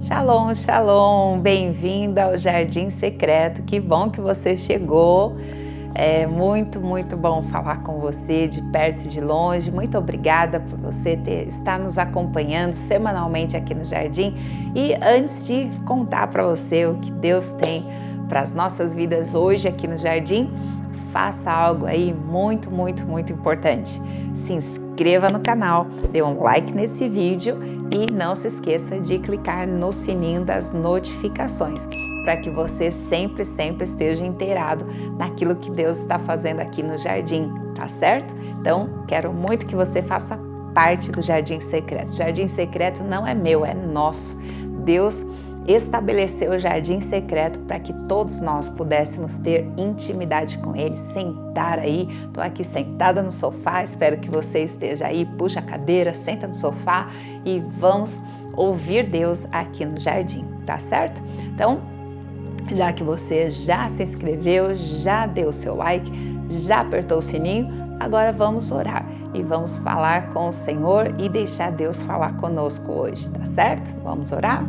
Shalom, shalom, bem-vinda ao Jardim Secreto, que bom que você chegou, é muito bom falar com você de perto e de longe, muito obrigada por você estar nos acompanhando semanalmente aqui no Jardim. E antes de contar para você o que Deus tem para as nossas vidas hoje aqui no Jardim, faça algo aí muito importante. Se inscreva no canal, dê um like nesse vídeo e não se esqueça de clicar no sininho das notificações para que você sempre esteja inteirado naquilo que Deus está fazendo aqui no Jardim, tá certo? Então, quero muito que você faça parte do Jardim Secreto. O Jardim Secreto não é meu, é nosso. Deus estabeleceu o Jardim Secreto para que todos nós pudéssemos ter intimidade com Ele, sentar aí. Estou aqui sentada no sofá, espero que você esteja aí, puxa a cadeira, senta no sofá e vamos ouvir Deus aqui no Jardim, tá certo? Então, já que você já se inscreveu, já deu o seu like, já apertou o sininho, agora vamos orar e vamos falar com o Senhor e deixar Deus falar conosco hoje, tá certo? Vamos orar?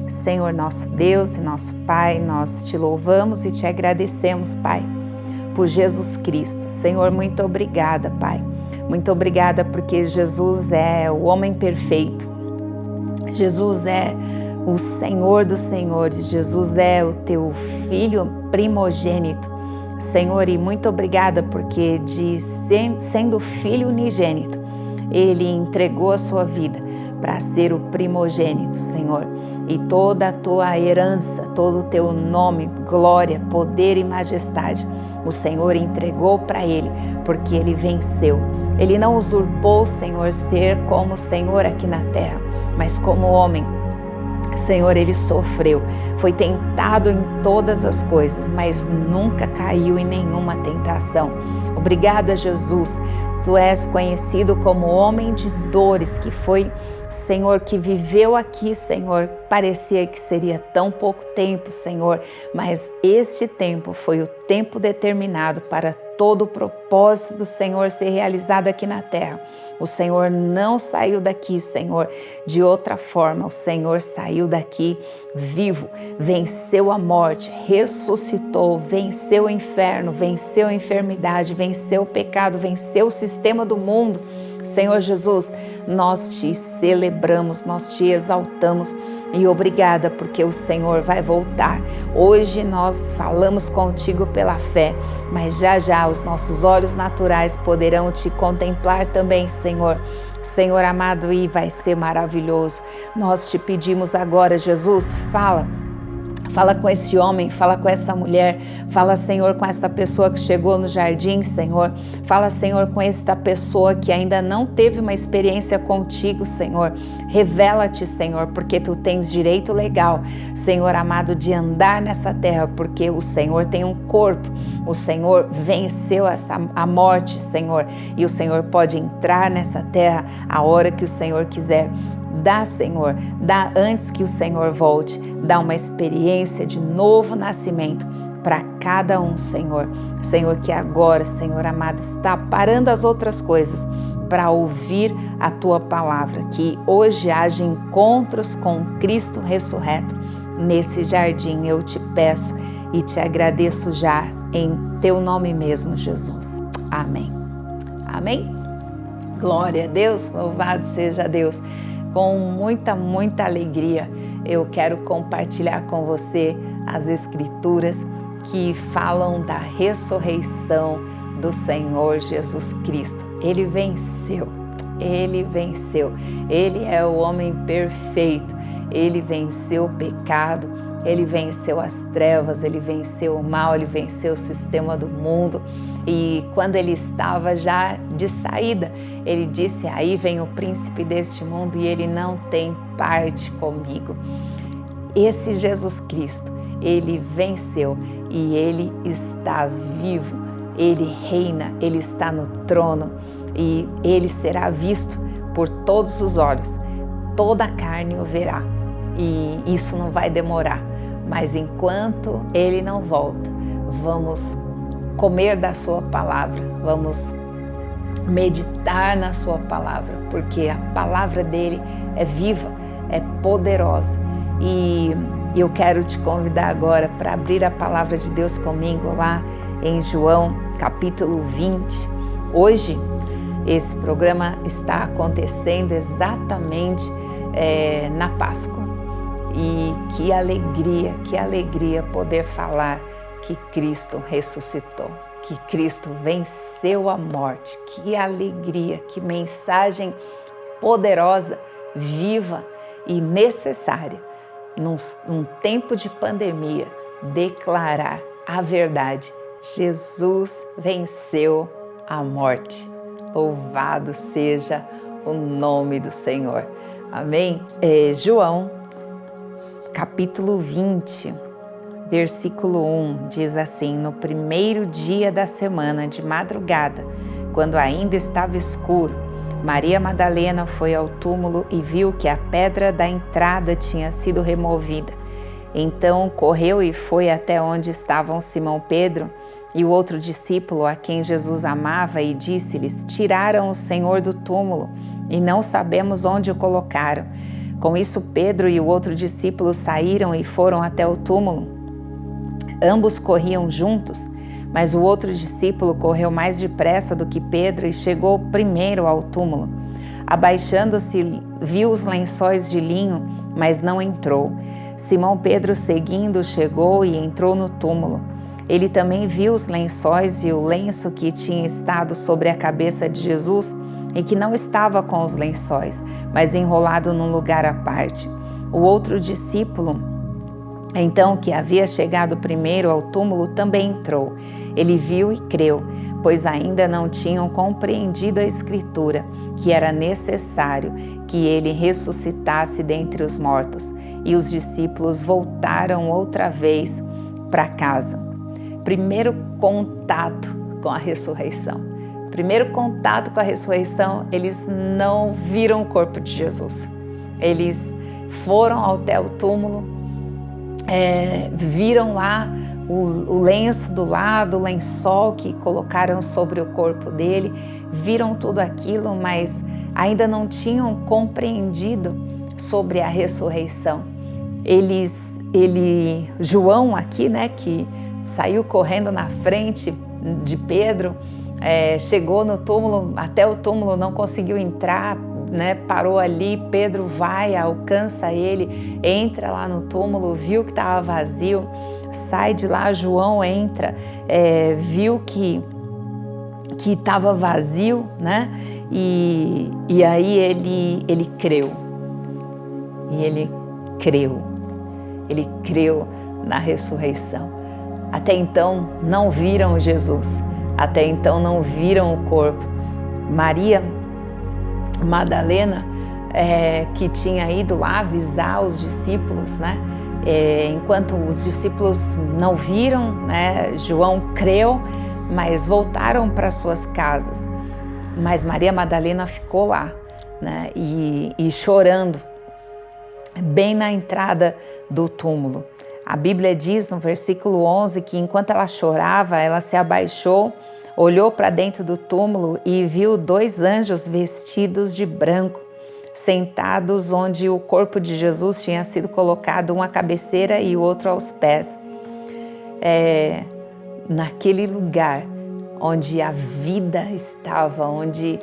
Senhor, nosso Deus e nosso Pai, nós te louvamos e te agradecemos, Pai, por Jesus Cristo. Senhor, muito obrigada, Pai. Muito obrigada porque Jesus é o homem perfeito. Jesus é o Senhor dos Senhores. Jesus é o teu Filho primogênito. Senhor, e muito obrigada porque sendo Filho unigênito, Ele entregou a sua vida para ser o primogênito, Senhor. E toda a tua herança, todo o teu nome, glória, poder e majestade, o Senhor entregou para Ele, porque Ele venceu. Ele não usurpou, Senhor, ser como o Senhor aqui na terra, mas como homem. Senhor, Ele sofreu, foi tentado em todas as coisas, mas nunca caiu em nenhuma tentação. Obrigada, Jesus. Tu és conhecido como homem de dores, que foi, Senhor, que viveu aqui, Senhor. Parecia que seria tão pouco tempo, Senhor, mas este tempo foi o tempo determinado para todo o propósito do Senhor ser realizado aqui na terra. O Senhor não saiu daqui, Senhor, de outra forma. O Senhor saiu daqui vivo, venceu a morte, ressuscitou, venceu o inferno, venceu a enfermidade, venceu o pecado, venceu o sistema do mundo. Senhor Jesus, nós te celebramos, nós te exaltamos e obrigada porque o Senhor vai voltar. Hoje nós falamos contigo pela fé, mas já os nossos olhos naturais poderão te contemplar também, Senhor. Senhor amado, e vai ser maravilhoso. Nós te pedimos agora, Jesus, Fala com esse homem, fala com essa mulher, fala, Senhor, com esta pessoa que chegou no jardim, Senhor. Fala, Senhor, com esta pessoa que ainda não teve uma experiência contigo, Senhor. Revela-te, Senhor, porque tu tens direito legal, Senhor amado, de andar nessa terra, porque o Senhor tem um corpo, o Senhor venceu a morte, Senhor, e o Senhor pode entrar nessa terra a hora que o Senhor quiser. Dá, Senhor, dá antes que o Senhor volte, dá uma experiência de novo nascimento para cada um, Senhor. Senhor, que agora, Senhor amado, está parando as outras coisas para ouvir a Tua palavra, que hoje haja encontros com Cristo ressurreto nesse jardim. Eu te peço e te agradeço já em Teu nome mesmo, Jesus. Amém. Amém? Glória a Deus, louvado seja Deus. Com muita alegria, eu quero compartilhar com você as Escrituras que falam da ressurreição do Senhor Jesus Cristo. Ele venceu, Ele é o homem perfeito, Ele venceu o pecado, Ele venceu as trevas, Ele venceu o mal, Ele venceu o sistema do mundo. E quando Ele estava já de saída, Ele disse, aí vem o príncipe deste mundo e ele não tem parte comigo. Esse Jesus Cristo, Ele venceu e Ele está vivo, Ele reina, Ele está no trono e Ele será visto por todos os olhos, toda a carne o verá. E isso não vai demorar, mas enquanto Ele não volta, vamos comer da sua palavra, vamos meditar na sua palavra, porque a palavra dele é viva, é poderosa. E eu quero te convidar agora para abrir a palavra de Deus comigo lá em João capítulo 20. Hoje esse programa está acontecendo exatamente na Páscoa. E que alegria poder falar que Cristo ressuscitou, que Cristo venceu a morte. Que alegria, que mensagem poderosa, viva e necessária num tempo de pandemia, declarar a verdade. Jesus venceu a morte. Louvado seja o nome do Senhor. Amém? João, capítulo 20, versículo 1, diz assim: no primeiro dia da semana, de madrugada, quando ainda estava escuro, Maria Madalena foi ao túmulo e viu que a pedra da entrada tinha sido removida. Então correu e foi até onde estavam Simão Pedro e o outro discípulo a quem Jesus amava e disse-lhes: tiraram o Senhor do túmulo e não sabemos onde o colocaram. Com isso Pedro e o outro discípulo saíram e foram até o túmulo. Ambos corriam juntos, mas o outro discípulo correu mais depressa do que Pedro e chegou primeiro ao túmulo. Abaixando-se, viu os lençóis de linho, mas não entrou. Simão Pedro, seguindo, chegou e entrou no túmulo. Ele também viu os lençóis e o lenço que tinha estado sobre a cabeça de Jesus e que não estava com os lençóis, mas enrolado num lugar à parte. O outro discípulo, então, que havia chegado primeiro ao túmulo, também entrou. Ele viu e creu, pois ainda não tinham compreendido a Escritura, que era necessário que ele ressuscitasse dentre os mortos. E os discípulos voltaram outra vez para casa. Primeiro contato com a ressurreição. Primeiro contato com a ressurreição, eles não viram o corpo de Jesus. Eles foram até o túmulo, viram lá o lenço do lado, o lençol que colocaram sobre o corpo dele, viram tudo aquilo, mas ainda não tinham compreendido sobre a ressurreição. João aqui, né, que saiu correndo na frente de Pedro, chegou no túmulo, até o túmulo, não conseguiu entrar, né, parou ali. Pedro vai, alcança ele, entra lá no túmulo, viu que estava vazio, sai de lá. João entra, viu que estava vazio, né, e aí ele creu, ele creu na ressurreição. Até então não viram Jesus, até então não viram o corpo. Maria Madalena, que tinha ido lá avisar os discípulos, né? Enquanto os discípulos não viram, né? João creu, mas voltaram para suas casas. Mas Maria Madalena ficou lá, né? E chorando, bem na entrada do túmulo. A Bíblia diz no versículo 11 que enquanto ela chorava, ela se abaixou, olhou para dentro do túmulo e viu 2 anjos vestidos de branco, sentados onde o corpo de Jesus tinha sido colocado, um à cabeceira e o outro aos pés. Naquele lugar onde a vida estava, onde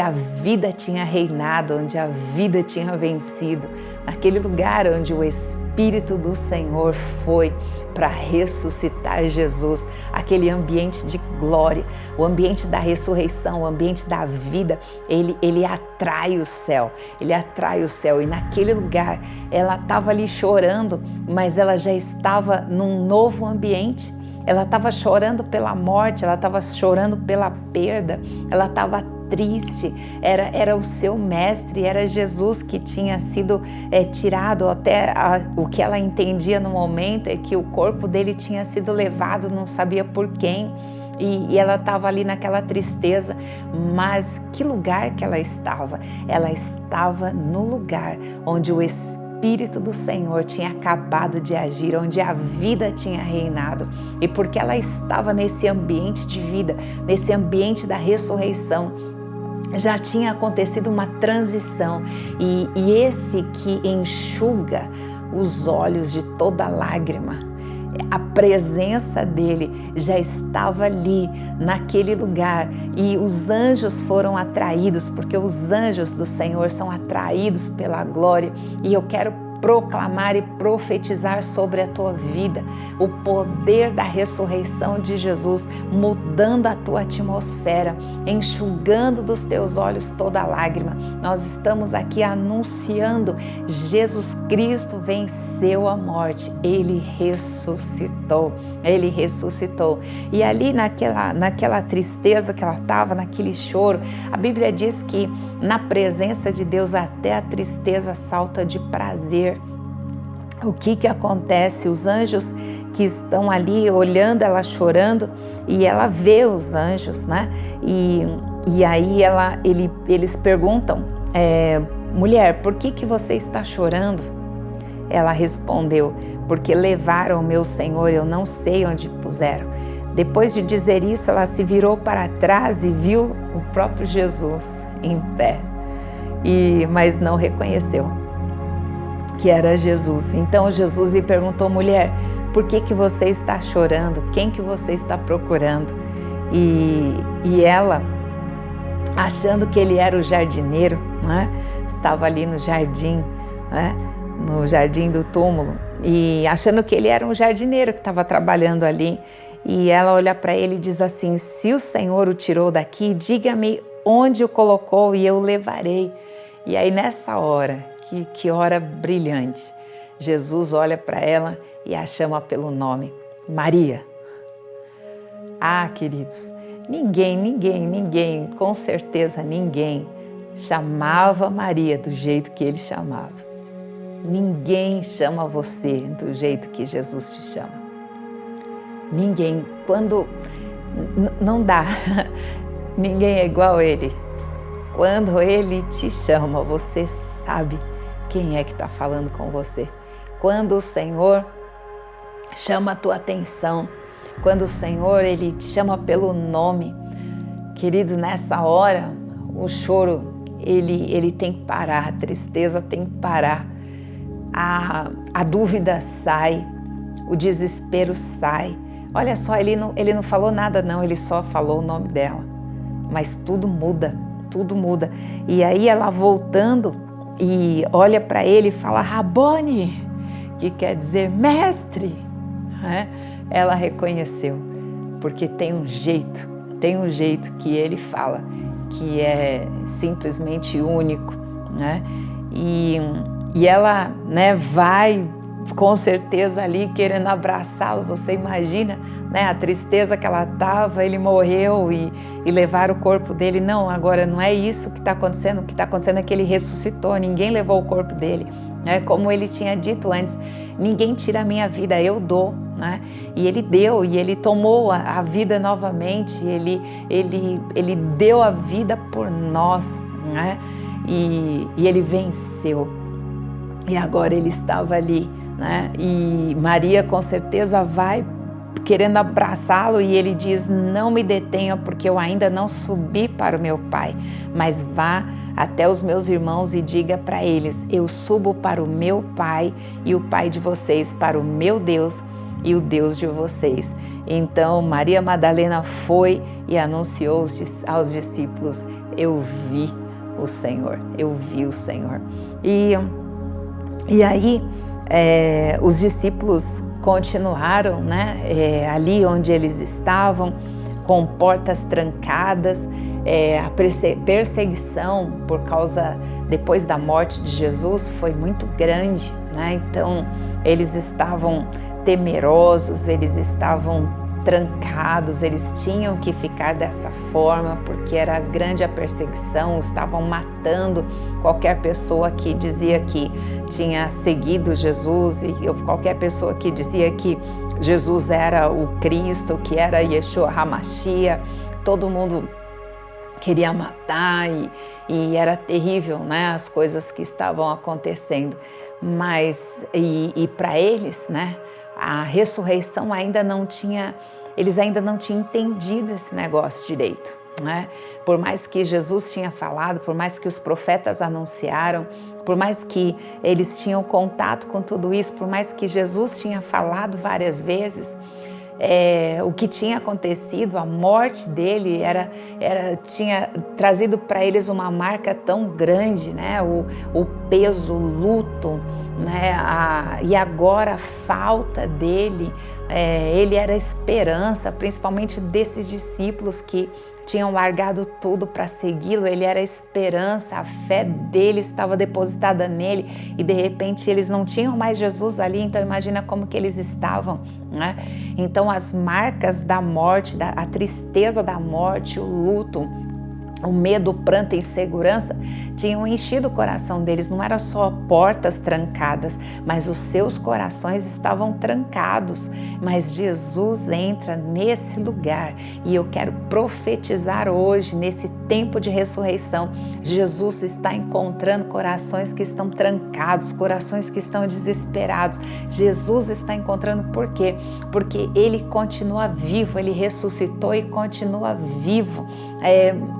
a vida tinha reinado, onde a vida tinha vencido, naquele lugar onde o Espírito do Senhor foi para ressuscitar Jesus, aquele ambiente de glória, o ambiente da ressurreição, o ambiente da vida, ele atrai o céu, e naquele lugar ela estava ali chorando, mas ela já estava num novo ambiente. Ela estava chorando pela morte, ela estava chorando pela perda, ela estava triste, era o seu mestre, era Jesus que tinha sido tirado. Até o que ela entendia no momento é que o corpo dele tinha sido levado, não sabia por quem, e ela estava ali naquela tristeza. Mas que lugar que ela estava? Ela estava no lugar onde o Espírito do Senhor tinha acabado de agir, onde a vida tinha reinado. E porque ela estava nesse ambiente de vida, nesse ambiente da ressurreição, já tinha acontecido uma transição, e esse que enxuga os olhos de toda lágrima, a presença dele já estava ali, naquele lugar, e os anjos foram atraídos, porque os anjos do Senhor são atraídos pela glória, e eu quero proclamar e profetizar sobre a tua vida o poder da ressurreição de Jesus, mudando a tua atmosfera, enxugando dos teus olhos toda lágrima. Nós estamos aqui anunciando: Jesus Cristo venceu a morte, Ele ressuscitou, Ele ressuscitou. E ali naquela tristeza que ela estava, naquele choro, a Bíblia diz que na presença de Deus até a tristeza salta de prazer. O que acontece? Os anjos que estão ali olhando ela chorando, e ela vê os anjos, né? E aí eles perguntam: mulher, por que você está chorando? Ela respondeu: porque levaram o meu Senhor, eu não sei onde puseram. Depois de dizer isso, ela se virou para trás e viu o próprio Jesus em pé, mas não reconheceu que era Jesus. Então Jesus lhe perguntou: mulher, por que você está chorando? Quem que você está procurando? E ela, achando que ele era o jardineiro, né? Estava ali no jardim, né? No jardim do túmulo, e achando que ele era um jardineiro que estava trabalhando ali, e ela olha para ele e diz assim: se o Senhor o tirou daqui, diga-me onde o colocou e eu o levarei. E aí nessa hora, que hora brilhante, Jesus olha para ela e a chama pelo nome: Maria. Ah, queridos, ninguém, com certeza ninguém chamava Maria do jeito que ele chamava. Ninguém chama você do jeito que Jesus te chama. Ninguém, não dá, ninguém é igual a ele. Quando ele te chama, você sabe quem é que está falando com você. Quando o Senhor chama a tua atenção, quando o Senhor ele te chama pelo nome, querido, nessa hora o choro ele tem que parar, a tristeza tem que parar, a dúvida sai, o desespero sai. Olha só, ele não falou nada não, ele só falou o nome dela, mas tudo muda. E aí ela voltando e olha para ele e fala: Rabone, que quer dizer mestre. Ela reconheceu, porque tem um jeito que ele fala que é simplesmente único, né? E ela, né, vai com certeza ali querendo abraçá-lo. Você imagina, né, a tristeza que ela estava, ele morreu e levaram o corpo dele. Não, agora não é isso que está acontecendo. O que está acontecendo é que ele ressuscitou, ninguém levou o corpo dele, né? Como ele tinha dito antes: ninguém tira a minha vida, eu dou, né? E ele deu, e ele tomou a vida novamente, ele deu a vida por nós, né? E ele venceu, e agora ele estava ali, né? E Maria com certeza vai querendo abraçá-lo, e ele diz: não me detenha, porque eu ainda não subi para o meu Pai, mas vá até os meus irmãos e diga para eles: eu subo para o meu Pai e o Pai de vocês, para o meu Deus e o Deus de vocês. Então Maria Madalena foi e anunciou aos discípulos: eu vi o Senhor, eu vi o Senhor. E aí os discípulos continuaram, né, ali onde eles estavam, com portas trancadas. A perseguição por causa, depois da morte de Jesus, foi muito grande, né? Então eles estavam temerosos, eles estavam trancados, eles tinham que ficar dessa forma, porque era grande a perseguição, estavam matando qualquer pessoa que dizia que tinha seguido Jesus, e qualquer pessoa que dizia que Jesus era o Cristo, que era Yeshua HaMashiach. Todo mundo queria matar, e era terrível, né, as coisas que estavam acontecendo. Mas, para eles, né, a ressurreição eles ainda não tinham entendido esse negócio direito, né? Por mais que Jesus tinha falado, por mais que os profetas anunciaram, por mais que eles tinham contato com tudo isso, por mais que Jesus tinha falado várias vezes, o que tinha acontecido, a morte dele tinha trazido para eles uma marca tão grande, né? O peso, o luto, né? E agora a falta dele, ele era a esperança, principalmente desses discípulos que tinham largado tudo para segui-lo. Ele era a esperança, a fé dele estava depositada nele e de repente eles não tinham mais Jesus ali, então imagina como que eles estavam, né? Então as marcas da morte, a tristeza da morte, o luto, o medo, o pranto e a insegurança tinham enchido o coração deles. Não eram só portas trancadas, mas os seus corações estavam trancados. Mas Jesus entra nesse lugar e eu quero profetizar hoje, nesse tempo de ressurreição, Jesus está encontrando corações que estão trancados, corações que estão desesperados. Jesus está encontrando por quê? Porque Ele continua vivo, Ele ressuscitou e continua vivo.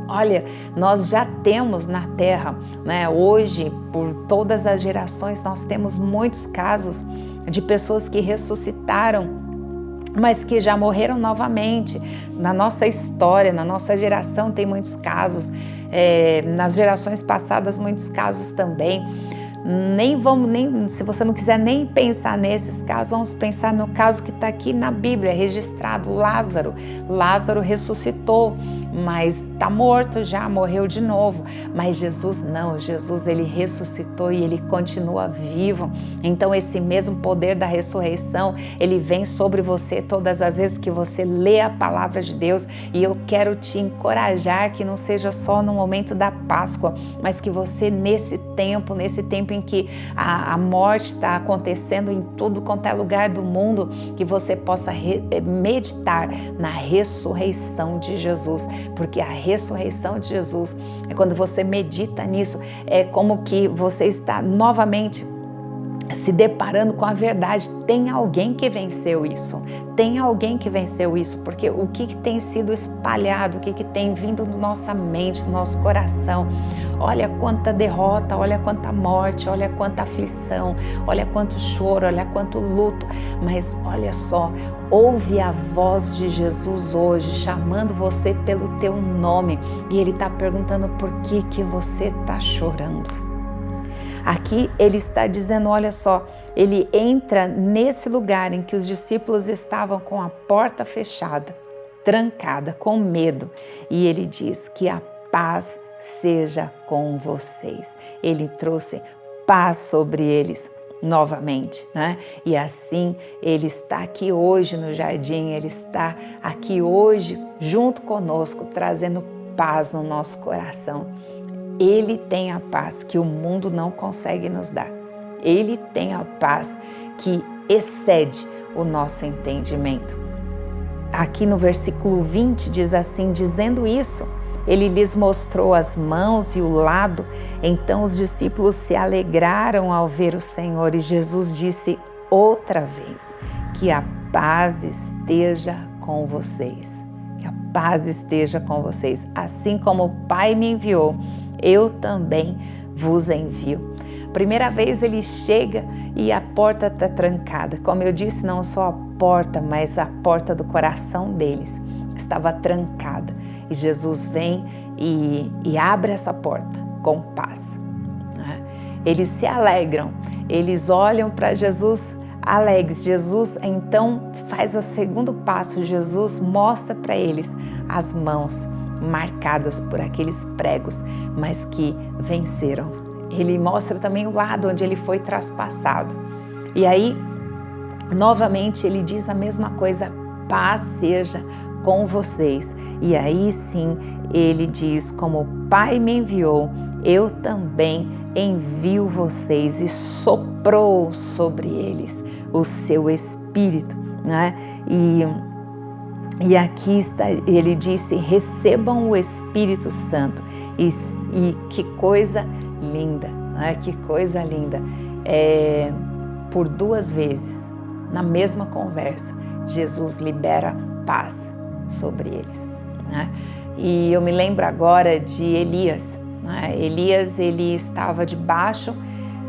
Olha, nós já temos na Terra, né, hoje, por todas as gerações, nós temos muitos casos de pessoas que ressuscitaram, mas que já morreram novamente. Na nossa história, na nossa geração tem muitos casos, nas gerações passadas muitos casos também. Se você não quiser nem pensar nesses casos, vamos pensar no caso que está aqui na Bíblia, registrado, Lázaro. Lázaro ressuscitou, mas está morto já, morreu de novo. Mas Jesus não, Jesus ele ressuscitou e ele continua vivo. Então esse mesmo poder da ressurreição, ele vem sobre você todas as vezes que você lê a palavra de Deus. E eu quero te encorajar que não seja só no momento da Páscoa, mas que você nesse tempo em que a morte está acontecendo em tudo quanto é lugar do mundo, que você possa meditar na ressurreição de Jesus, porque a ressurreição de Jesus, quando você medita nisso, é como que você está novamente se deparando com a verdade. Tem alguém que venceu isso, tem alguém que venceu isso, porque o que tem sido espalhado, o que tem vindo na nossa mente, no nosso coração, olha quanta derrota, olha quanta morte, olha quanta aflição, olha quanto choro, olha quanto luto, mas olha só, ouve a voz de Jesus hoje, chamando você pelo teu nome, e Ele está perguntando por que você está chorando. Aqui ele está dizendo, olha só, ele entra nesse lugar em que os discípulos estavam com a porta fechada, trancada, com medo, e ele diz que a paz seja com vocês. Ele trouxe paz sobre eles novamente, né? E assim ele está aqui hoje no jardim, ele está aqui hoje junto conosco, trazendo paz no nosso coração. Ele tem a paz que o mundo não consegue nos dar. Ele tem a paz que excede o nosso entendimento. Aqui no versículo 20 diz assim, dizendo isso, ele lhes mostrou as mãos e o lado. Então os discípulos se alegraram ao ver o Senhor e Jesus disse outra vez, que a paz esteja com vocês. Que a paz esteja com vocês. Assim como o Pai me enviou, eu também vos envio. Primeira vez ele chega e a porta está trancada. Como eu disse, não só a porta, mas a porta do coração deles estava trancada. E Jesus vem e abre essa porta com paz. Eles se alegram, eles olham para Jesus alegres. Jesus então faz o segundo passo. Jesus mostra para eles as mãos marcadas por aqueles pregos, mas que venceram. Ele mostra também o lado onde ele foi traspassado. E aí, novamente, ele diz a mesma coisa, paz seja com vocês. E aí sim, ele diz, como o Pai me enviou, eu também envio vocês, e soprou sobre eles o seu Espírito, né? E aqui está, ele disse, recebam o Espírito Santo. E que coisa linda, né? Que coisa linda. Por duas vezes, na mesma conversa, Jesus libera paz sobre eles, né? E eu me lembro agora de Elias, né? Elias, ele estava debaixo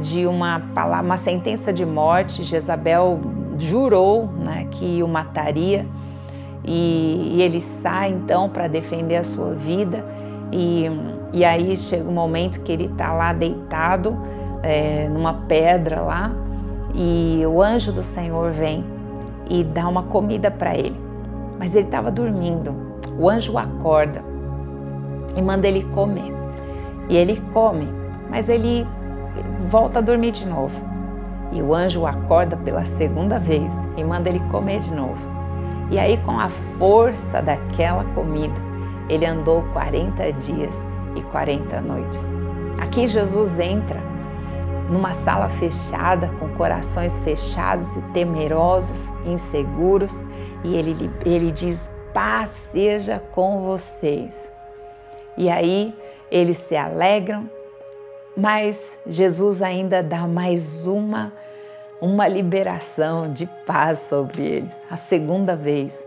de uma sentença de morte. Jezabel jurou, né, que o mataria, e ele sai então para defender a sua vida, e aí chega um momento que ele está lá deitado numa pedra lá, e o anjo do Senhor vem e dá uma comida para ele, mas ele estava dormindo. O anjo o acorda e manda ele comer, e ele come, mas ele volta a dormir de novo, e o anjo o acorda pela segunda vez e manda ele comer de novo. E aí, com a força daquela comida, ele andou 40 dias e 40 noites. Aqui Jesus entra numa sala fechada, com corações fechados e temerosos, inseguros, e ele diz: paz seja com vocês. E aí eles se alegram, mas Jesus ainda dá mais uma liberação de paz sobre eles, a segunda vez.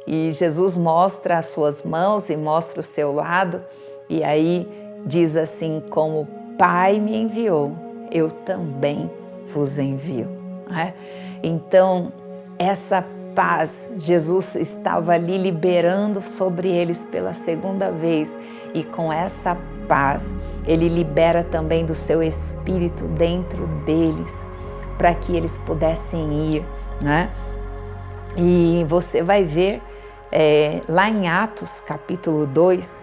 E Jesus mostra as suas mãos e mostra o seu lado, e aí diz assim: como o Pai me enviou, eu também vos envio. Então, essa paz, Jesus estava ali liberando sobre eles pela segunda vez, e com essa paz, Ele libera também do seu Espírito dentro deles, para que eles pudessem ir, né? E você vai ver lá em Atos capítulo 2,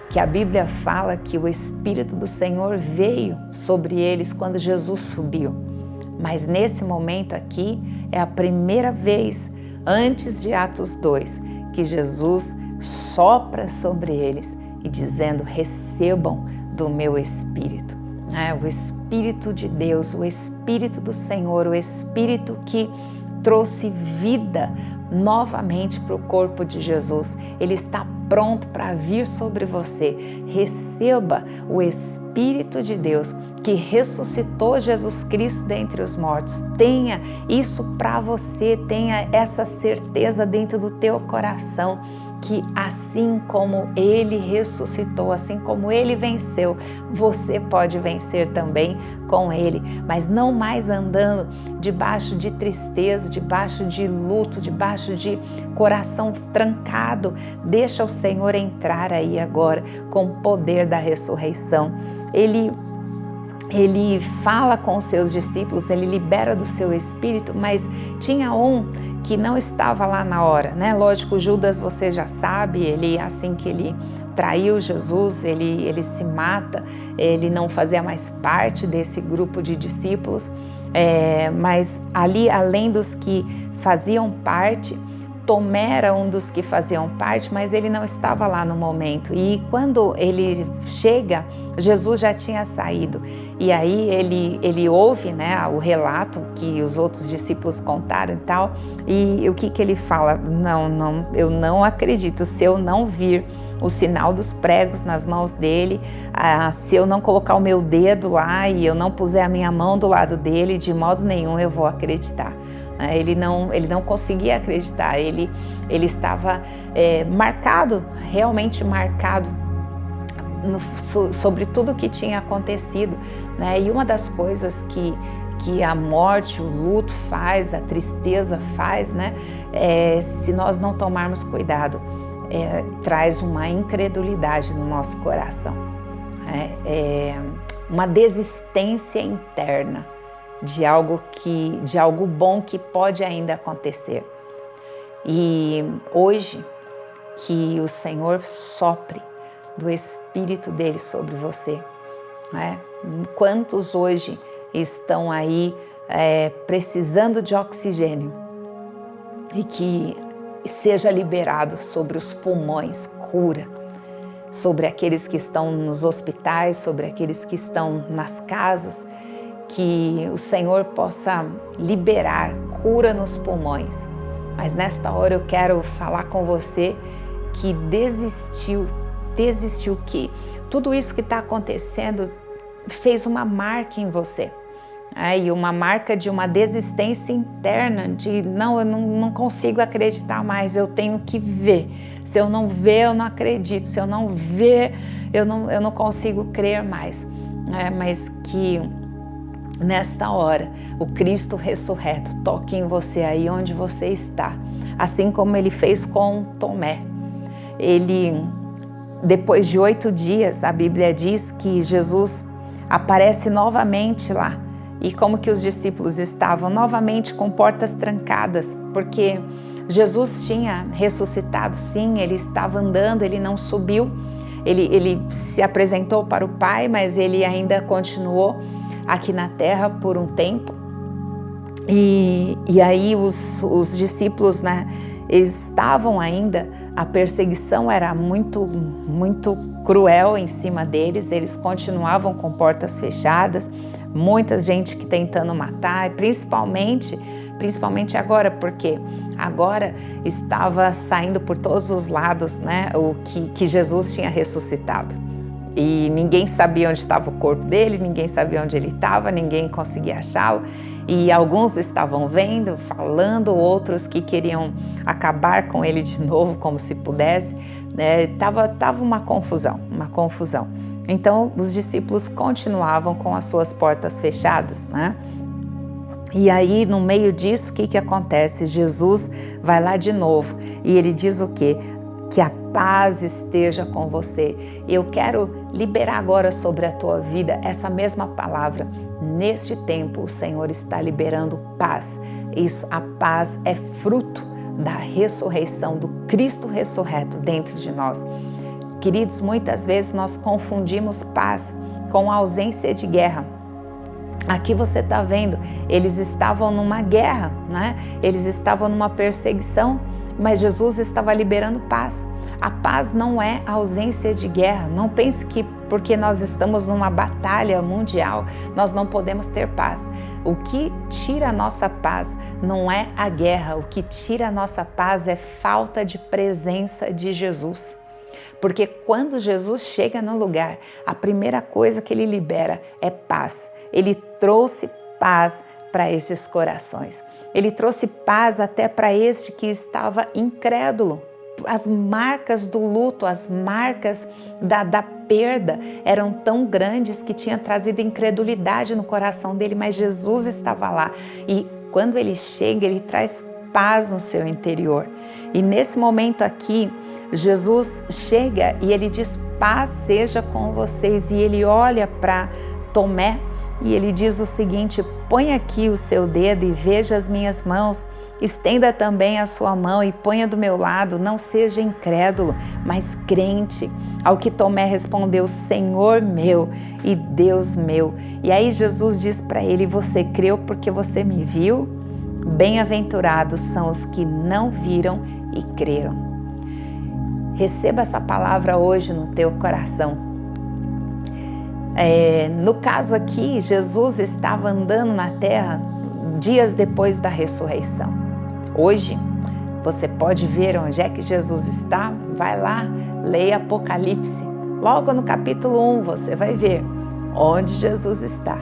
que a Bíblia fala que o Espírito do Senhor veio sobre eles quando Jesus subiu. Mas nesse momento aqui é a primeira vez, antes de Atos 2, que Jesus sopra sobre eles e dizendo: recebam do meu Espírito. O Espírito de Deus, o Espírito do Senhor, o Espírito que trouxe vida novamente para o corpo de Jesus. Ele está pronto para vir sobre você. Receba o Espírito de Deus que ressuscitou Jesus Cristo dentre os mortos. Tenha isso para você, tenha essa certeza dentro do teu coração, que assim como Ele ressuscitou, assim como Ele venceu, você pode vencer também com Ele, mas não mais andando debaixo de tristeza, debaixo de luto, debaixo de coração trancado. Deixa o Senhor entrar aí agora com o poder da ressurreição. Ele fala com os seus discípulos, ele libera do seu Espírito, mas tinha um que não estava lá na hora, né? Lógico, Judas, você já sabe, assim que ele traiu Jesus, ele se mata, ele não fazia mais parte desse grupo de discípulos, mas ali, além dos que faziam parte, Tomé era um dos que faziam parte, mas ele não estava lá no momento. E quando ele chega, Jesus já tinha saído. E aí ele ouve, né, o relato que os outros discípulos contaram e tal. E o que ele fala? Não, eu não acredito. Se eu não vir o sinal dos pregos nas mãos dele, se eu não colocar o meu dedo lá e eu não puser a minha mão do lado dele, de modo nenhum eu vou acreditar. Ele não conseguia acreditar, ele estava marcado, realmente marcado sobre tudo o que tinha acontecido, né? E uma das coisas que a morte, o luto faz, a tristeza faz, né? Se nós não tomarmos cuidado, traz uma incredulidade no nosso coração, uma desistência interna de algo bom que pode ainda acontecer. E hoje, que o Senhor sopre do Espírito dele sobre você, né? Quantos hoje estão aí precisando de oxigênio, e que seja liberado sobre os pulmões cura, sobre aqueles que estão nos hospitais, sobre aqueles que estão nas casas, que o Senhor possa liberar cura nos pulmões. Mas nesta hora eu quero falar com você que desistiu, que tudo isso que está acontecendo fez uma marca em você, E uma marca de uma desistência interna, de não, eu não consigo acreditar mais, eu tenho que ver. Se eu não ver, eu não acredito. Se eu não ver, eu não consigo crer mais. Mas que nesta hora, o Cristo ressurreto toque em você aí onde você está. Assim como ele fez com Tomé. Ele, depois de 8 dias, a Bíblia diz que Jesus aparece novamente lá. E como que os discípulos estavam? Novamente com portas trancadas, porque Jesus tinha ressuscitado, sim, ele estava andando, ele não subiu, ele se apresentou para o Pai, mas ele ainda continuou aqui na terra por um tempo. E aí os discípulos, né, estavam ainda, a perseguição era muito, muito cruel em cima deles, eles continuavam com portas fechadas, muita gente que tentando matar, principalmente agora, porque agora estava saindo por todos os lados, né, o que Jesus tinha ressuscitado. E ninguém sabia onde estava o corpo dele, ninguém sabia onde ele estava, ninguém conseguia achá-lo. E alguns estavam vendo, falando, outros que queriam acabar com ele de novo, como se pudesse. Tava uma confusão. Então, os discípulos continuavam com as suas portas fechadas, né? E aí, no meio disso, o que acontece? Jesus vai lá de novo e ele diz o quê? Que a paz esteja com você. Eu quero liberar agora sobre a tua vida essa mesma palavra. Neste tempo, o Senhor está liberando paz. Isso, a paz é fruto da ressurreição, do Cristo ressurreto dentro de nós. Queridos, muitas vezes nós confundimos paz com ausência de guerra. Aqui você está vendo, eles estavam numa guerra, né? Eles estavam numa perseguição, mas Jesus estava liberando paz. A paz não é ausência de guerra. Não pense que porque nós estamos numa batalha mundial, nós não podemos ter paz. O que tira a nossa paz não é a guerra. O que tira a nossa paz é falta de presença de Jesus. Porque quando Jesus chega no lugar, a primeira coisa que ele libera é paz. Ele trouxe paz para estes corações. Ele trouxe paz até para este que estava incrédulo. As marcas do luto, as marcas da perda eram tão grandes que tinha trazido incredulidade no coração dele, mas Jesus estava lá. E quando ele chega, ele traz paz no seu interior. E nesse momento aqui, Jesus chega e ele diz: paz seja com vocês. E ele olha para Tomé e ele diz o seguinte: põe aqui o seu dedo e veja as minhas mãos. Estenda também a sua mão e ponha do meu lado. Não seja incrédulo, mas crente. Ao que Tomé respondeu: Senhor meu e Deus meu. E aí Jesus diz para ele: você creu porque você me viu? Bem-aventurados são os que não viram e creram. Receba essa palavra hoje no teu coração. No caso aqui, Jesus estava andando na terra dias depois da ressurreição. Hoje, você pode ver onde é que Jesus está? Vai lá, leia Apocalipse. Logo no capítulo 1, você vai ver onde Jesus está.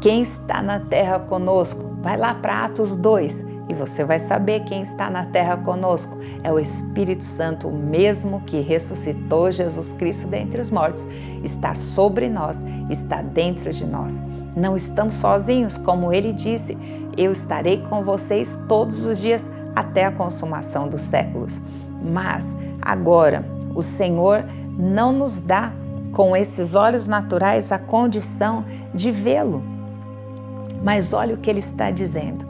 Quem está na terra conosco? Vai lá para Atos 2 e você vai saber quem está na terra conosco. É o Espírito Santo, o mesmo que ressuscitou Jesus Cristo dentre os mortos. Está sobre nós, está dentro de nós. Não estamos sozinhos, como ele disse: eu estarei com vocês todos os dias até a consumação dos séculos. Mas agora o Senhor não nos dá com esses olhos naturais a condição de vê-lo. Mas olha o que ele está dizendo: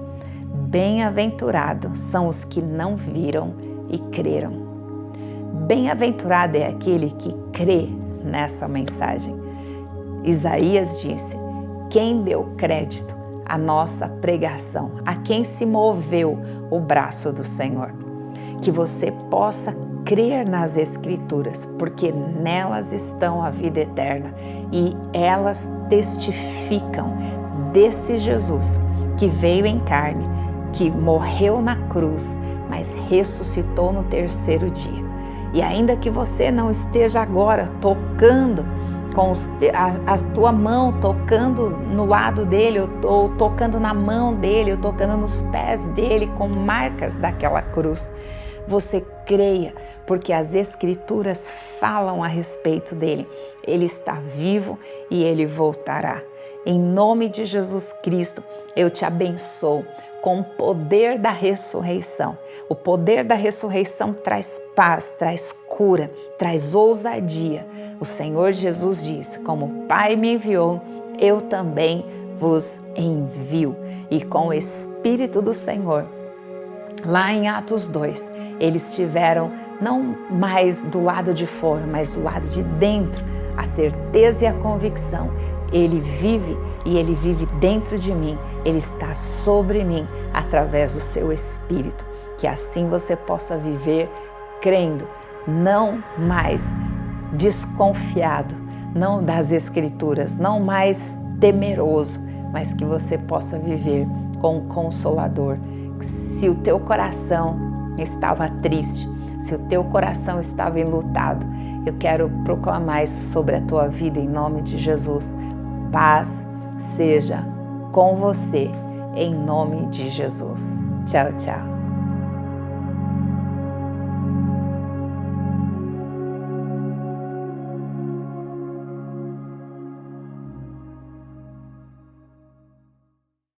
bem-aventurados são os que não viram e creram. Bem-aventurado é aquele que crê nessa mensagem. Isaías disse: quem deu crédito à nossa pregação, a quem se moveu o braço do Senhor. Que você possa crer nas Escrituras, porque nelas estão a vida eterna e elas testificam desse Jesus que veio em carne, que morreu na cruz, mas ressuscitou no terceiro dia. E ainda que você não esteja agora tocando com a tua mão tocando no lado dele, ou tocando na mão dele, ou tocando nos pés dele com marcas daquela cruz. Você creia, porque as Escrituras falam a respeito dele. Ele está vivo e ele voltará. Em nome de Jesus Cristo, eu te abençoo com o poder da ressurreição. O poder da ressurreição traz paz, traz cura, traz ousadia. O Senhor Jesus disse: como o Pai me enviou, eu também vos envio. E com o Espírito do Senhor, lá em Atos 2, eles estiveram não mais do lado de fora, mas do lado de dentro, a certeza e a convicção. Ele vive e ele vive dentro de mim, ele está sobre mim através do seu Espírito. Que assim você possa viver crendo, não mais desconfiado, não das Escrituras, não mais temeroso, mas que você possa viver com o Consolador. Se o teu coração estava triste, se o teu coração estava enlutado, eu quero proclamar isso sobre a tua vida em nome de Jesus. Paz seja com você, em nome de Jesus. Tchau, tchau.